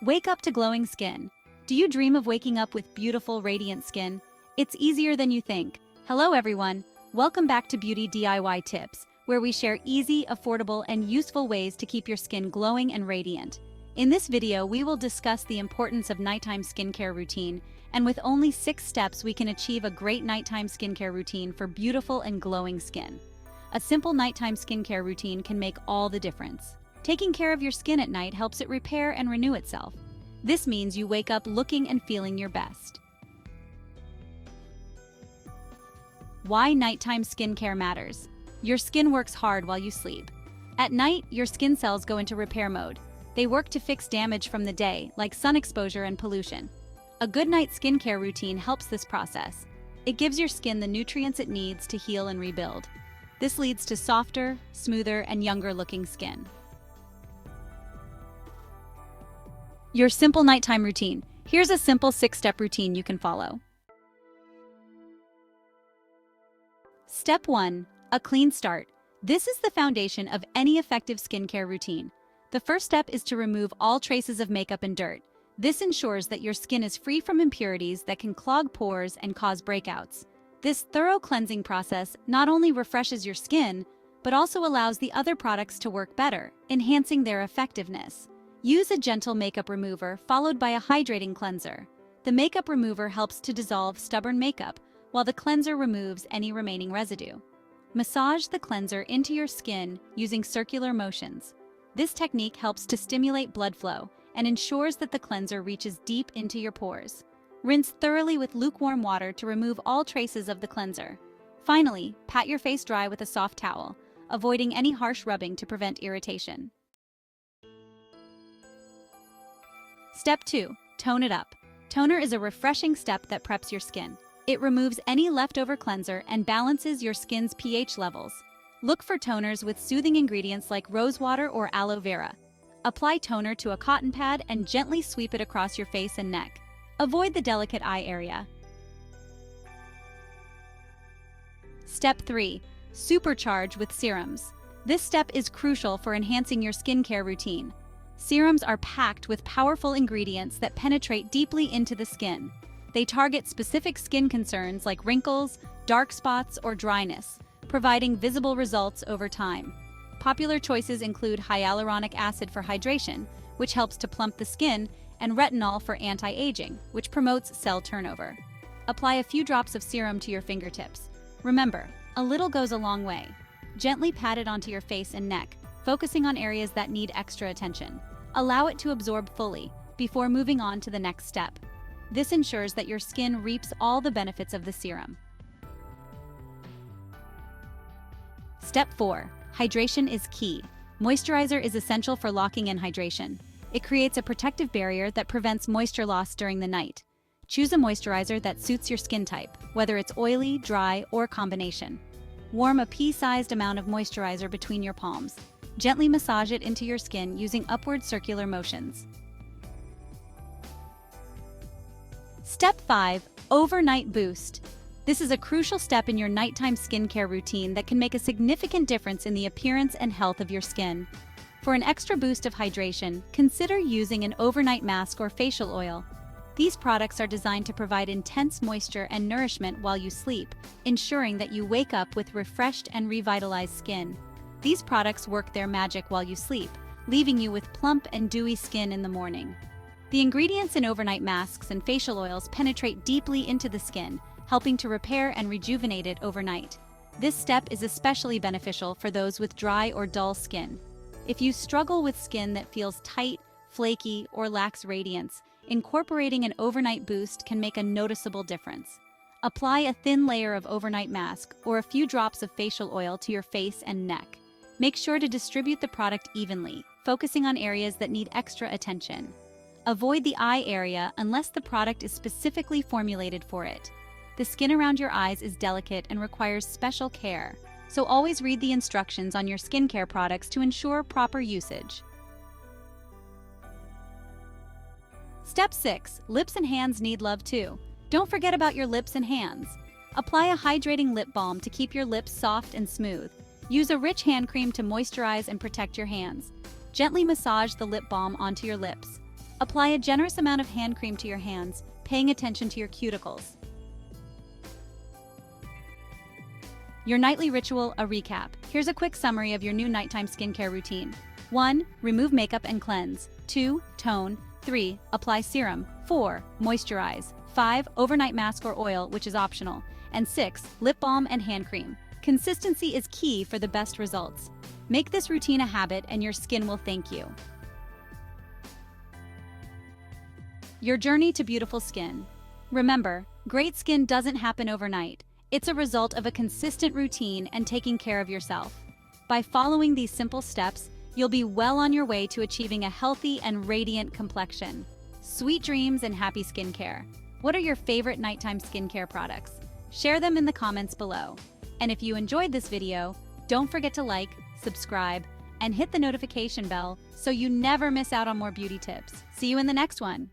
Wake up to glowing skin. Do you dream of waking up with beautiful, radiant skin? It's easier than you think. Hello everyone, welcome back to Beauty DIY Tips, where we share easy, affordable, and useful ways to keep your skin glowing and radiant. In this video, we will discuss the importance of nighttime skincare routine, and with only 6 steps we can achieve a great nighttime skincare routine for beautiful and glowing skin. A simple nighttime skincare routine can make all the difference. Taking care of your skin at night helps it repair and renew itself. This means you wake up looking and feeling your best. Why nighttime skincare matters. Your skin works hard while you sleep. At night, your skin cells go into repair mode. They work to fix damage from the day, like sun exposure and pollution. A good night skincare routine helps this process. It gives your skin the nutrients it needs to heal and rebuild. This leads to softer, smoother, and younger-looking skin. Your simple nighttime routine. Here's a simple 6-step routine you can follow. Step 1. A clean start. This is the foundation of any effective skincare routine. The first step is to remove all traces of makeup and dirt. This ensures that your skin is free from impurities that can clog pores and cause breakouts. This thorough cleansing process not only refreshes your skin, but also allows the other products to work better, enhancing their effectiveness. Use a gentle makeup remover followed by a hydrating cleanser. The makeup remover helps to dissolve stubborn makeup, while the cleanser removes any remaining residue. Massage the cleanser into your skin using circular motions. This technique helps to stimulate blood flow and ensures that the cleanser reaches deep into your pores. Rinse thoroughly with lukewarm water to remove all traces of the cleanser. Finally, pat your face dry with a soft towel, avoiding any harsh rubbing to prevent irritation. Step 2. Tone it up. Toner is a refreshing step that preps your skin. It removes any leftover cleanser and balances your skin's pH levels. Look for toners with soothing ingredients like rose water or aloe vera. Apply toner to a cotton pad and gently sweep it across your face and neck. Avoid the delicate eye area. Step 3. Supercharge with serums. This step is crucial for enhancing your skincare routine. Serums are packed with powerful ingredients that penetrate deeply into the skin. They target specific skin concerns like wrinkles, dark spots, or dryness, providing visible results over time. Popular choices include hyaluronic acid for hydration, which helps to plump the skin, and retinol for anti-aging, which promotes cell turnover. Apply a few drops of serum to your fingertips. Remember, a little goes a long way. Gently pat it onto your face and neck, focusing on areas that need extra attention. Allow it to absorb fully before moving on to the next step. This ensures that your skin reaps all the benefits of the serum. Step 4. Hydration is key. Moisturizer is essential for locking in hydration. It creates a protective barrier that prevents moisture loss during the night. Choose a moisturizer that suits your skin type, whether it's oily, dry, or combination. Warm a pea-sized amount of moisturizer between your palms. Gently massage it into your skin using upward circular motions. Step 5. Overnight boost. This is a crucial step in your nighttime skincare routine that can make a significant difference in the appearance and health of your skin. For an extra boost of hydration, consider using an overnight mask or facial oil. These products are designed to provide intense moisture and nourishment while you sleep, ensuring that you wake up with refreshed and revitalized skin. These products work their magic while you sleep, leaving you with plump and dewy skin in the morning. The ingredients in overnight masks and facial oils penetrate deeply into the skin, helping to repair and rejuvenate it overnight. This step is especially beneficial for those with dry or dull skin. If you struggle with skin that feels tight, flaky, or lacks radiance, incorporating an overnight boost can make a noticeable difference. Apply a thin layer of overnight mask or a few drops of facial oil to your face and neck. Make sure to distribute the product evenly, focusing on areas that need extra attention. Avoid the eye area unless the product is specifically formulated for it. The skin around your eyes is delicate and requires special care, so always read the instructions on your skincare products to ensure proper usage. Step 6. Lips and hands need love too. Don't forget about your lips and hands. Apply a hydrating lip balm to keep your lips soft and smooth. Use a rich hand cream to moisturize and protect your hands. Gently massage the lip balm onto your lips. Apply a generous amount of hand cream to your hands, paying attention to your cuticles. Your nightly ritual, a recap. Here's a quick summary of your new nighttime skincare routine. 1. Remove makeup and cleanse. 2. Tone. 3. Apply serum. 4. Moisturize. 5. Overnight mask or oil, which is optional. And 6. Lip balm and hand cream. Consistency is key for the best results. Make this routine a habit and your skin will thank you. Your journey to beautiful skin. Remember, great skin doesn't happen overnight. It's a result of a consistent routine and taking care of yourself. By following these simple steps, you'll be well on your way to achieving a healthy and radiant complexion. Sweet dreams and happy skincare. What are your favorite nighttime skincare products? Share them in the comments below. And if you enjoyed this video, don't forget to like, subscribe, and hit the notification bell so you never miss out on more beauty tips. See you in the next one.